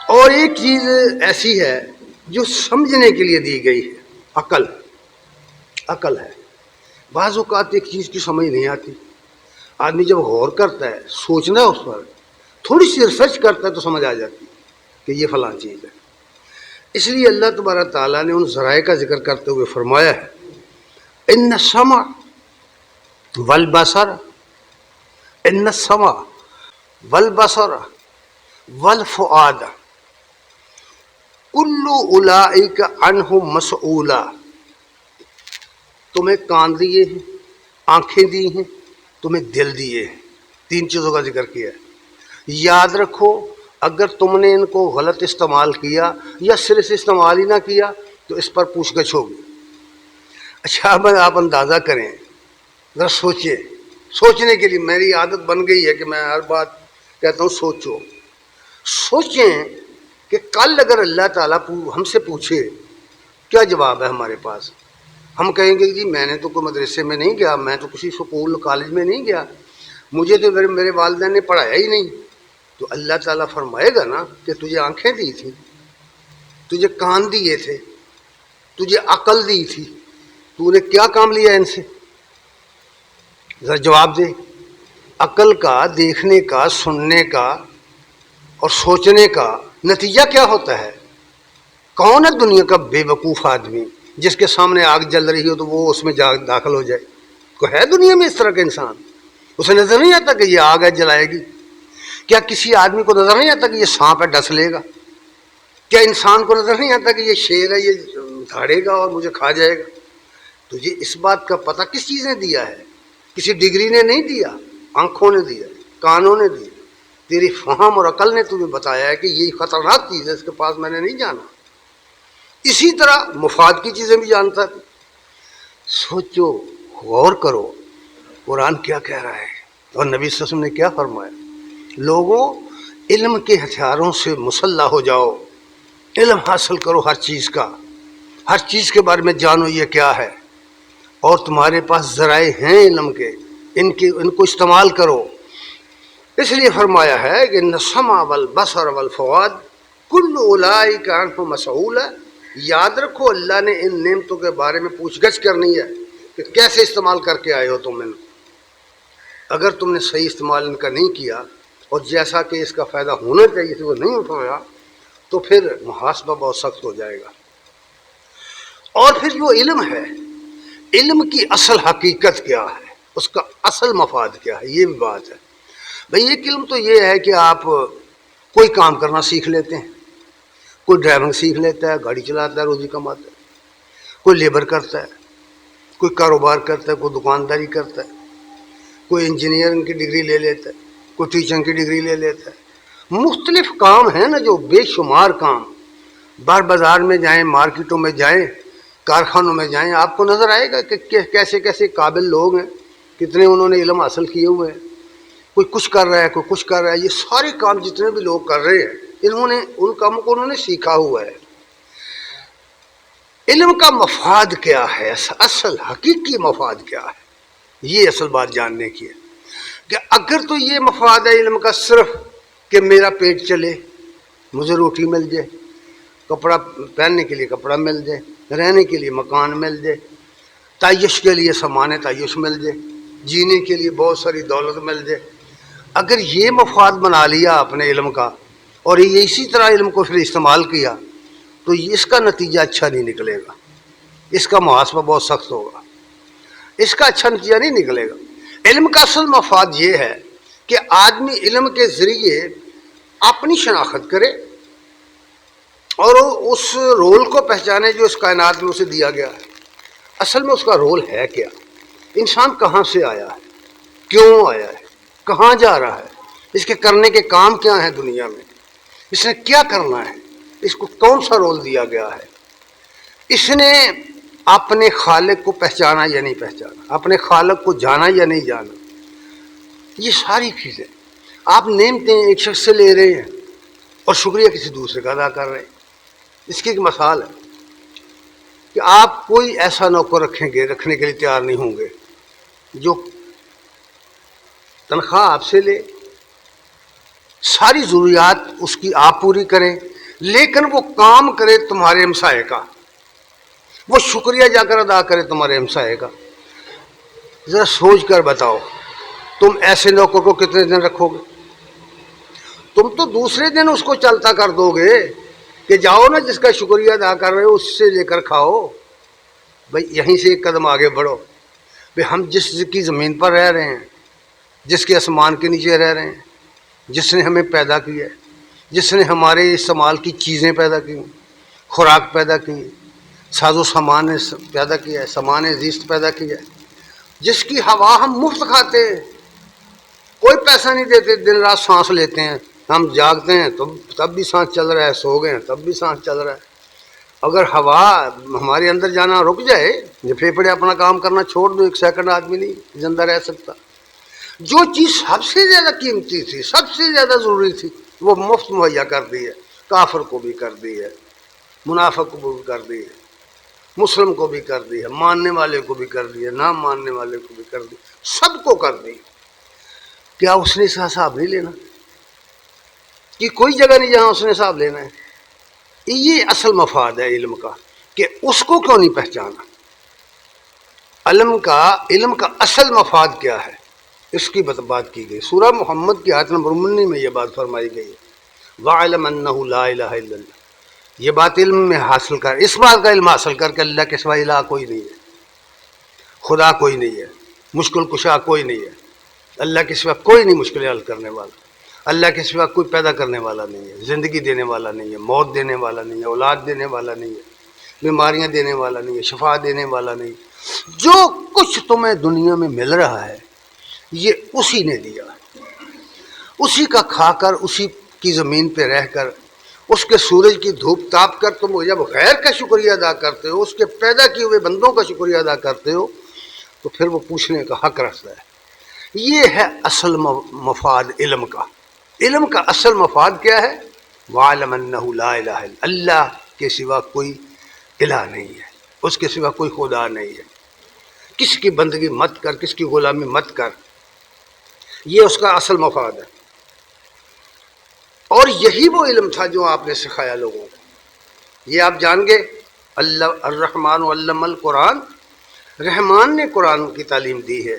اور ایک چیز ایسی ہے جو سمجھنے کے لیے دی گئی ہے، عقل ہے۔ بعض اوقات ایک چیز کی سمجھ نہیں آتی، آدمی جب غور کرتا ہے، سوچنا ہے اس پر، تھوڑی سی ریسرچ کرتا ہے تو سمجھ آ جاتی ہے کہ یہ فلاں چیز ہے۔ اس لیے اللہ تبارک تعالیٰ نے ان ذرائع کا ذکر کرتے ہوئے فرمایا ہے، ان السمع والبصر والفؤاد کل اولئک عنہ مسئولا۔ تمہیں کان دیے ہیں، آنکھیں دی ہیں، تمہیں دل دیے ہیں، تین چیزوں کا ذکر کیا ہے۔ یاد رکھو اگر تم نے ان کو غلط استعمال کیا یا سرے سے استعمال ہی نہ کیا تو اس پر پوچھ گچھ ہوگی۔ اچھا اب آپ اندازہ کریں، ذرا سوچیں، سوچنے کے لیے میری عادت بن گئی ہے کہ میں ہر بات کہتا ہوں سوچیں کہ کل اگر اللہ تعالیٰ ہم سے پوچھے کیا جواب ہے ہمارے پاس؟ ہم کہیں گے جی میں نے تو کوئی مدرسے میں نہیں گیا، میں تو کسی سکول کالج میں نہیں گیا، مجھے تو میرے والدین نے پڑھایا ہی نہیں۔ تو اللہ تعالیٰ فرمائے گا نا کہ تجھے آنکھیں دی تھیں، تجھے کان دیے تھے، تجھے عقل دی تھی، تو نے کیا کام لیا ان سے؟ ذرا جواب دے۔ عقل کا، دیکھنے کا، سننے کا اور سوچنے کا نتیجہ کیا ہوتا ہے؟ کون ہے دنیا کا بے وقوف آدمی جس کے سامنے آگ جل رہی ہو تو وہ اس میں داخل ہو جائے؟ کوئی ہے دنیا میں اس طرح کا انسان؟ اسے نظر نہیں آتا کہ یہ آگ ہے جلائے گی؟ کیا کسی آدمی کو نظر نہیں آتا کہ یہ سانپ ہے ڈس لے گا؟ کیا انسان کو نظر نہیں آتا کہ یہ شیر ہے، یہ دھاڑے گا اور مجھے کھا جائے گا؟ تجھے اس بات کا پتہ کس چیز نے دیا ہے؟ کسی ڈگری نے نہیں دیا، آنکھوں نے دیا، کانوں نے دیا، تیری فہم اور عقل نے تمہیں بتایا ہے کہ یہ خطرناک چیز ہے، اس کے پاس میں نے نہیں جانا۔ اسی طرح مفاد کی چیزیں بھی جانتا ہے۔ سوچو، غور کرو، قرآن کیا کہہ رہا ہے اور نبی صلی اللہ علیہ وسلم نے کیا فرمایا۔ لوگوں، علم کے ہتھیاروں سے مسلح ہو جاؤ، علم حاصل کرو ہر چیز کا، ہر چیز کے بارے میں جانو یہ کیا ہے، اور تمہارے پاس ذرائع ہیں علم کے، ان کو استعمال کرو۔ اس لیے فرمایا ہے کہ ان السمع والبصر والفؤاد کل اولئک عنہ مسئول۔ یاد رکھو اللہ نے ان نعمتوں کے بارے میں پوچھ گچھ کرنی ہے کہ کیسے استعمال کر کے آئے ہو تم ان۔ اگر تم نے صحیح استعمال ان کا نہیں کیا اور جیسا کہ اس کا فائدہ ہونا چاہیے تھا وہ نہیں اٹھایا تو پھر محاسبہ بہت سخت ہو جائے گا۔ اور پھر جو علم ہے، علم کی اصل حقیقت کیا ہے، اس کا اصل مفاد کیا ہے، یہ بھی بات ہے۔ بھئی ایک علم تو یہ ہے کہ آپ کوئی کام کرنا سیکھ لیتے ہیں، کوئی ڈرائیونگ سیکھ لیتا ہے، گاڑی چلاتا ہے، روزی کماتا ہے، کوئی لیبر کرتا ہے، کوئی کاروبار کرتا ہے، کوئی دکانداری کرتا ہے، کوئی انجینئرنگ کی ڈگری لے لیتا ہے، کوئی ٹیچنگ کی ڈگری لے لیتا ہے، مختلف کام ہیں نا، جو بے شمار کام، بار بازار میں جائیں، مارکیٹوں میں جائیں، کارخانوں میں جائیں، آپ کو نظر آئے گا کہ کیسے کیسے قابل لوگ ہیں، کتنے انہوں نے علم حاصل کیے ہوئے ہیں، کوئی کچھ کر رہا ہے، کوئی کچھ کر رہا ہے. یہ سارے کام جتنے بھی لوگ کر رہے ہیں، انہوں نے ان کاموں کو انہوں نے سیکھا ہوا ہے. علم کا مفاد کیا ہے، اصل حقیقی مفاد کیا ہے، یہ اصل بات جاننے کی ہے. کہ اگر تو یہ مفاد ہے علم کا صرف کہ میرا پیٹ چلے، مجھے روٹی مل جائے، کپڑا پہننے کے لیے کپڑا مل جائے، رہنے کے لیے مکان مل جائے، تعیش کے لیے سامان تعیش مل جائے، جینے کے لیے بہت ساری دولت مل جائے، اگر یہ مفاد بنا لیا اپنے علم کا اور یہ اسی طرح علم کو پھر استعمال کیا، تو اس کا نتیجہ اچھا نہیں نکلے گا، اس کا محاسبہ بہت سخت ہوگا، اس کا اچھا نتیجہ نہیں نکلے گا. علم کا اصل مفاد یہ ہے کہ آدمی علم کے ذریعے اپنی شناخت کرے اور اس رول کو پہچانے جو اس کائنات میں اسے دیا گیا ہے. اصل میں اس کا رول ہے کیا، انسان کہاں سے آیا ہے، کیوں آیا ہے، کہاں جا رہا ہے، اس کے کرنے کے کام کیا ہیں دنیا میں، اس نے کیا کرنا ہے، اس کو کون سا رول دیا گیا ہے، اس نے اپنے خالق کو پہچانا یا نہیں پہچانا، اپنے خالق کو جانا یا نہیں جانا. یہ ساری چیزیں آپ نعمتیں ایک شخص سے لے رہے ہیں اور شکریہ کسی دوسرے کا ادا کر رہے ہیں. اس کی ایک مثال ہے کہ آپ کوئی ایسا نوکر رکھنے کے لیے تیار نہیں ہوں گے جو تنخواہ آپ سے لے، ساری ضروریات اس کی آپ پوری کریں، لیکن وہ کام کرے تمہارے ہمسائے کا، وہ شکریہ جا کر ادا کرے تمہارے ہمسائے کا. ذرا سوچ کر بتاؤ، تم ایسے نوکر کو کتنے دن رکھو گے؟ تم تو دوسرے دن اس کو چلتا کر دو گے کہ جاؤ نا، جس کا شکریہ ادا کر رہے ہو اس سے لے کر کھاؤ. بھائی یہیں سے ایک قدم آگے بڑھو. بھائی ہم جس کی زمین پر رہ رہے ہیں، جس کے آسمان کے نیچے رہ رہے ہیں، جس نے ہمیں پیدا کیا ہے، جس نے ہمارے استعمال کی چیزیں پیدا کی، خوراک پیدا کی، ساز و سامان پیدا کیا ہے، سامان زیست پیدا کیا ہے، جس کی ہوا ہم مفت کھاتے ہیں، کوئی پیسہ نہیں دیتے، دن رات سانس لیتے ہیں، ہم جاگتے ہیں تو تب بھی سانس چل رہا ہے، سو گئے ہیں تب بھی سانس چل رہا ہے. اگر ہوا ہمارے اندر جانا رک جائے، جو پھیپھڑے اپنا کام کرنا چھوڑ دو، ایک سیکنڈ آدمی نہیں زندہ رہ سکتا. جو چیز سب سے زیادہ قیمتی تھی، سب سے زیادہ ضروری تھی، وہ مفت مہیا کر دی ہے. کافر کو بھی کر دی ہے، منافق کو بھی کر دی ہے، مسلم کو بھی کر دی ہے، ماننے والے کو بھی کر دی ہے، نہ ماننے والے کو بھی کر دی، سب کو کر دی. کیا اس نے اس کا حساب نہیں لینا؟ کہ کوئی جگہ نہیں جہاں اس نے حساب لینا ہے. یہ اصل مفاد ہے علم کا، کہ اس کو کیوں نہیں پہچانا. علم کا اصل مفاد کیا ہے، اس کی بات کی گئی. سورہ محمد کی آیت نمبر 19 میں یہ بات فرمائی گئی ہے، وَاعْلَمْ أَنَّهُ لَا إِلَهَ إِلَّا اللَّهُ. یہ بات علم میں حاصل کر، اس بات کا علم حاصل کر کہ اللہ کے سوا الہ کوئی نہیں ہے، خدا کوئی نہیں ہے، مشکل کشا کوئی نہیں ہے، اللہ کے سوا کوئی نہیں مشکل حل کرنے والا، اللہ کے سوا کوئی پیدا کرنے والا نہیں ہے، زندگی دینے والا نہیں ہے، موت دینے والا نہیں ہے، اولاد دینے والا نہیں ہے، بیماریاں دینے والا نہیں ہے، شفا دینے والا نہیں ہے. جو کچھ تمہیں دنیا میں مل رہا ہے یہ اسی نے دیا، اسی کا کھا کر، اسی کی زمین پہ رہ کر، اس کے سورج کی دھوپ تاپ کر تم جب غیر کا شکریہ ادا کرتے ہو، اس کے پیدا کیے ہوئے بندوں کا شکریہ ادا کرتے ہو، تو پھر وہ پوچھنے کا حق رکھتا ہے. یہ ہے اصل مفاد علم کا. علم کا اصل مفاد کیا ہے؟ وَاعْلَمْ أَنَّهُ لَا إِلَهَ إِلَّا اللہ کے سوا کوئی الہ نہیں ہے، اس کے سوا کوئی خدا نہیں ہے. کس کی بندگی مت کر، کس کی غلامی مت کر، یہ اس کا اصل مفاد ہے. اور یہی وہ علم تھا جو آپ نے سکھایا لوگوں کو. یہ آپ جان گے، اللہ الرحمن علم القرآن، رحمان نے قرآن کی تعلیم دی ہے.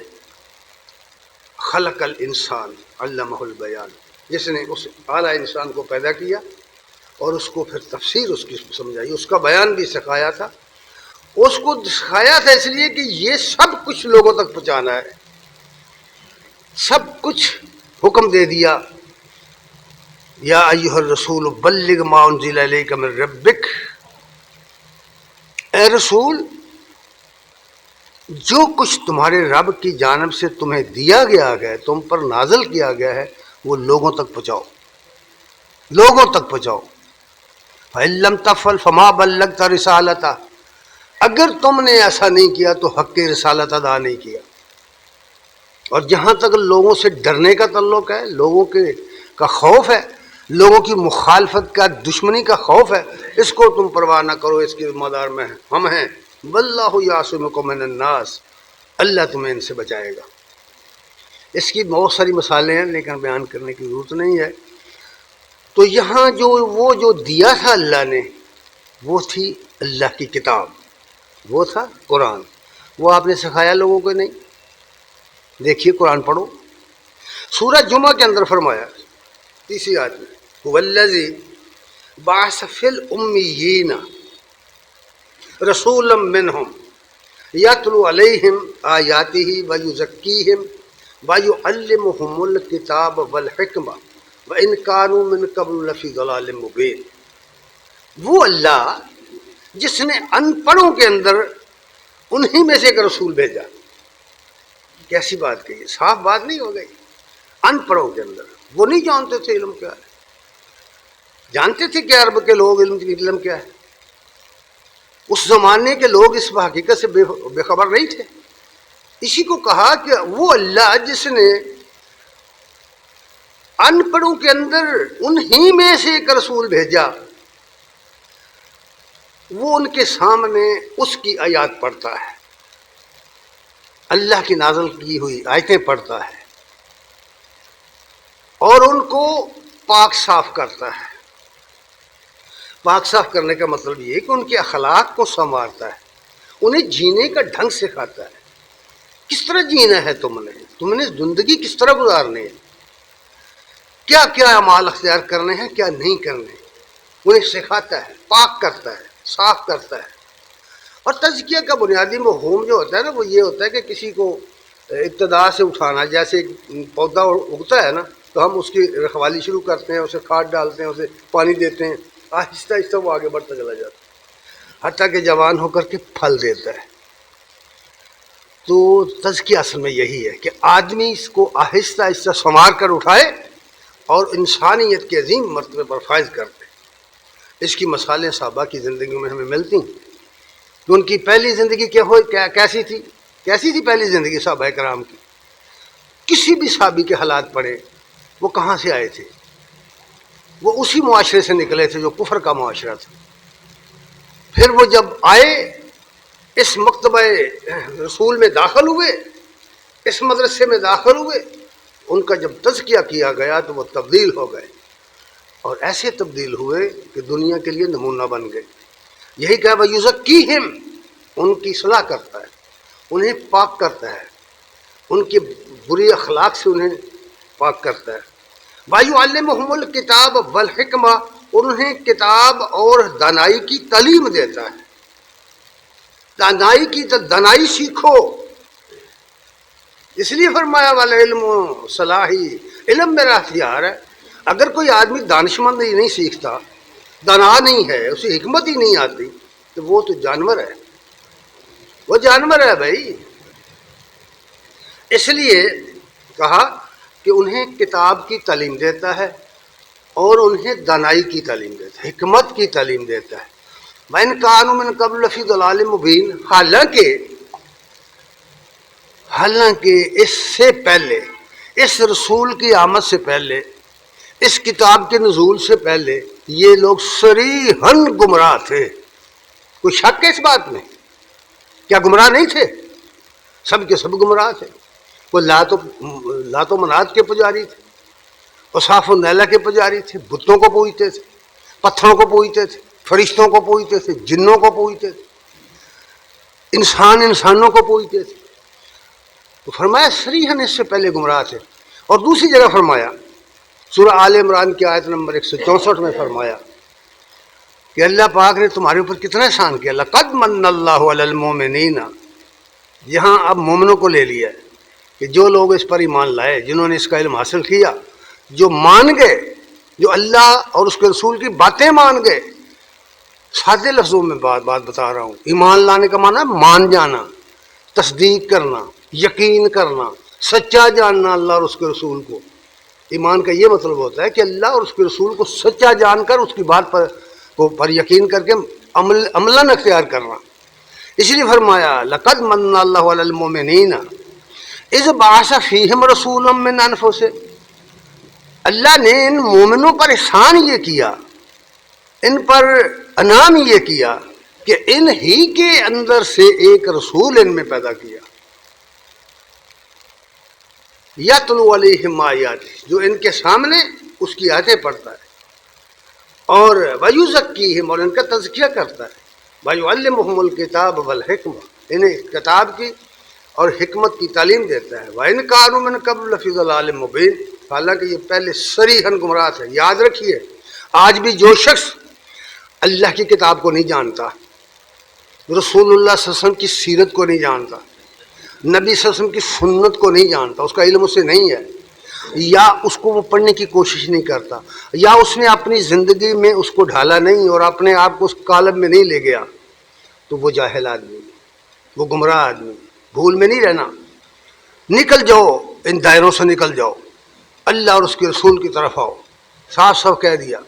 خلق الانسان علمہ البیان، جس نے اس اعلیٰ انسان کو پیدا کیا اور اس کو پھر تفسیر اس کی سمجھائی، اس کا بیان بھی سکھایا تھا. اس کو سکھایا تھا اس لیے کہ یہ سب کچھ لوگوں تک پہنچانا ہے، سب کچھ حکم دے دیا. یا ایھا الرسول بلغ ما انزل الیک من ربک، اے رسول جو کچھ تمہارے رب کی جانب سے تمہیں دیا گیا ہے، تم پر نازل کیا گیا ہے، وہ لوگوں تک پہنچاؤ. لوگوں تک پہنچاؤ. فَإِن لَّمْ تَفْعَلْ فَمَا بَلَّغْتَ رِسَالَتَهُ، اگر تم نے ایسا نہیں کیا تو حق کی رسالت ادا نہیں کیا. اور جہاں تک لوگوں سے ڈرنے کا تعلق ہے، لوگوں کا خوف ہے، لوگوں کی مخالفت کا، دشمنی کا خوف ہے، اس کو تم پرواہ نہ کرو، اس کے ذمہ دار میں ہم ہیں. واللہ یعصمکم من الناس، اللہ تمہیں ان سے بچائے گا. اس کی بہت ساری مثالیں ہیں لیکن بیان کرنے کی ضرورت نہیں ہے. تو یہاں جو دیا تھا اللہ نے، وہ تھی اللہ کی کتاب، وہ تھا قرآن. وہ آپ نے سکھایا لوگوں کو نہیں. دیکھیے قرآن پڑھو. سورہ جمعہ کے اندر فرمایا تیسری آیت میں، هو الذی بعث فی الامیین رسولا منہم یتلو علیہم آیاتہ ویزکیہم ویعلمہم الکتاب والحکمہ وَإِن كَانُوا مِن قَبْلُ لَفِي ضَلَالٍ مُبِينٍ. وہ اللہ جس نے ان پڑھوں کے اندر انہی میں سے ایک رسول بھیجا. کیسی بات کہی، صاف بات نہیں ہو گئی. ان پڑھوں کے اندر وہ نہیں جانتے تھے علم کیا ہے. جانتے تھے کہ عرب کے لوگ علم کیا ہے. اس زمانے کے لوگ اس حقیقت سے بے خبر نہیں تھے. اسی کو کہا کہ وہ اللہ جس نے ان پڑھوں کے اندر انہی میں سے ایک رسول بھیجا، وہ ان کے سامنے اس کی آیات پڑھتا ہے، اللہ کی نازل کی ہوئی آیتیں پڑھتا ہے، اور ان کو پاک صاف کرتا ہے. پاک صاف کرنے کا مطلب یہ ہے کہ ان کے اخلاق کو سنوارتا ہے، انہیں جینے کا ڈھنگ سکھاتا ہے. کس طرح جینا ہے تم نے زندگی کس طرح گزارنی ہے، کیا کیا اعمال اختیار کرنے ہیں، کیا نہیں کرنے، انہیں سکھاتا ہے، پاک کرتا ہے، صاف کرتا ہے. اور تزکیہ کا بنیادی مفہوم جو ہوتا ہے نا، وہ یہ ہوتا ہے کہ کسی کو ابتدا سے اٹھانا. جیسے پودا اگتا ہے نا، تو ہم اس کی رکھوالی شروع کرتے ہیں، اسے کھاد ڈالتے ہیں، اسے پانی دیتے ہیں، آہستہ آہستہ وہ آگے بڑھتا چلا جاتا ہے حتیٰ کہ جوان ہو کر کے پھل دیتا ہے. تو تزکیہ اصل میں یہی ہے کہ آدمی اس کو آہستہ آہستہ سنوار کر اٹھائے اور انسانیت کے عظیم مرتبے پر فائز کرتے. اس کی مثالیں صحابہ کی زندگیوں میں ہمیں ملتی ہیں کہ ان کی پہلی زندگی کیسی تھی پہلی زندگی صحابہ کرام کی. کسی بھی صحابی کے حالات پڑھیں، وہ کہاں سے آئے تھے؟ وہ اسی معاشرے سے نکلے تھے جو کفر کا معاشرہ تھا. پھر وہ جب آئے، اس مکتبہ رسول میں داخل ہوئے، اس مدرسے میں داخل ہوئے، ان کا جب تزکیہ کیا گیا تو وہ تبدیل ہو گئے، اور ایسے تبدیل ہوئے کہ دنیا کے لیے نمونہ بن گئے. یہی کہا وَيُزَكِّيهِمْ، ان کی اصلاح کرتا ہے، انہیں پاک کرتا ہے، ان کے بری اخلاق سے انہیں پاک کرتا ہے. وَيُعَلِّمُهُمُ الْكِتَابَ وَالْحِكْمَةَ، اور انہیں کتاب اور دانائی کی تعلیم دیتا ہے. دانائی سیکھو. اس لیے فرمایا وَالْعِلْمُ صلاحی، علم میرا ہتھیار ہے. اگر کوئی آدمی دانشمند ہی نہیں سیکھتا، دانا نہیں ہے، اسے حکمت ہی نہیں آتی، تو وہ تو جانور ہے، وہ جانور ہے بھائی. اس لیے کہا کہ انہیں کتاب کی تعلیم دیتا ہے اور انہیں دانائی کی تعلیم دیتا ہے، حکمت کی تعلیم دیتا ہے. وَإِن كَانُوا مِن قَبْلُ لَفِي ضَلَالٍ مُبِينٍ، حالانکہ اس سے پہلے، اس رسول کی آمد سے پہلے، اس کتاب کے نزول سے پہلے یہ لوگ صریحاً گمراہ تھے. کوئی شک ہے اس بات میں؟ کیا گمراہ نہیں تھے؟ سب کے سب گمراہ تھے. وہ لات و منات کے پجاری تھے، اصحاف النیلہ کے پجاری تھے، بتوں کو پوجتے تھے، پتھروں کو پوجتے تھے، فرشتوں کو پوجتے تھے، جنوں کو پوجتے تھے، انسانوں کو پوجتے تھے. تو فرمایا صریحاً اس سے پہلے گمراہ تھے. اور دوسری جگہ فرمایا سورہ آل عمران کی آیت نمبر 164 میں فرمایا کہ اللہ پاک نے تمہارے اوپر کتنا احسان کیا. لَقَدْ مَنَّ اللَّهُ عَلَى الْمُؤْمِنِينَ، یہاں اب مومنوں کو لے لیا کہ جو لوگ اس پر ایمان لائے، جنہوں نے اس کا علم حاصل کیا، جو مان گئے، جو اللہ اور اس کے رسول کی باتیں مان گئے. سادے لفظوں میں بات بتا رہا ہوں. ایمان لانے کا معنی ہے مان جانا، تصدیق کرنا، یقین کرنا، سچا جاننا اللہ اور اس کے رسول کو. ایمان کا یہ مطلب ہوتا ہے کہ اللہ اور اس کے رسول کو سچا جان کر اس کی بات پر یقین کر کے عملاً اختیار کرنا. اس لیے فرمایا لقد من اللہ علی المؤمنین اذ بعث فیہم رسولا من انفسہم. اللہ نے ان مومنوں پر احسان یہ کیا، ان پر انعام یہ کیا کہ ان ہی کے اندر سے ایک رسول ان میں پیدا کیا. یتلو علیہم آیات، جو ان کے سامنے اس کی آیتیں پڑھتا ہے، اور ویزکیہم، اور ان کا تزکیہ کرتا ہے، ویعلمہم الکتاب والحکمہ، انہیں کتاب کی اور حکمت کی تعلیم دیتا ہے. وَإِنْ كَانُوا مِنْ قَبْلُ لَفِي ضَلَالٍ مُبِينٍ، حالانکہ یہ پہلے صریحاً گمراہ تھے. یاد رکھیے آج بھی جو شخص اللہ کی کتاب کو نہیں جانتا، رسول اللہ صلی اللہ علیہ وسلم کی سیرت کو نہیں جانتا، نبی صلی اللہ علیہ وسلم کی سنت کو نہیں جانتا، اس کا علم اس سے نہیں ہے، یا اس کو وہ پڑھنے کی کوشش نہیں کرتا، یا اس نے اپنی زندگی میں اس کو ڈھالا نہیں اور اپنے آپ کو اس کالم میں نہیں لے گیا، تو وہ جاہل آدمی، وہ گمراہ آدمی. بھول میں نہیں رہنا، نکل جاؤ، ان دائروں سے نکل جاؤ، اللہ اور اس کے رسول کی طرف آؤ. صاف صاف کہہ دیا.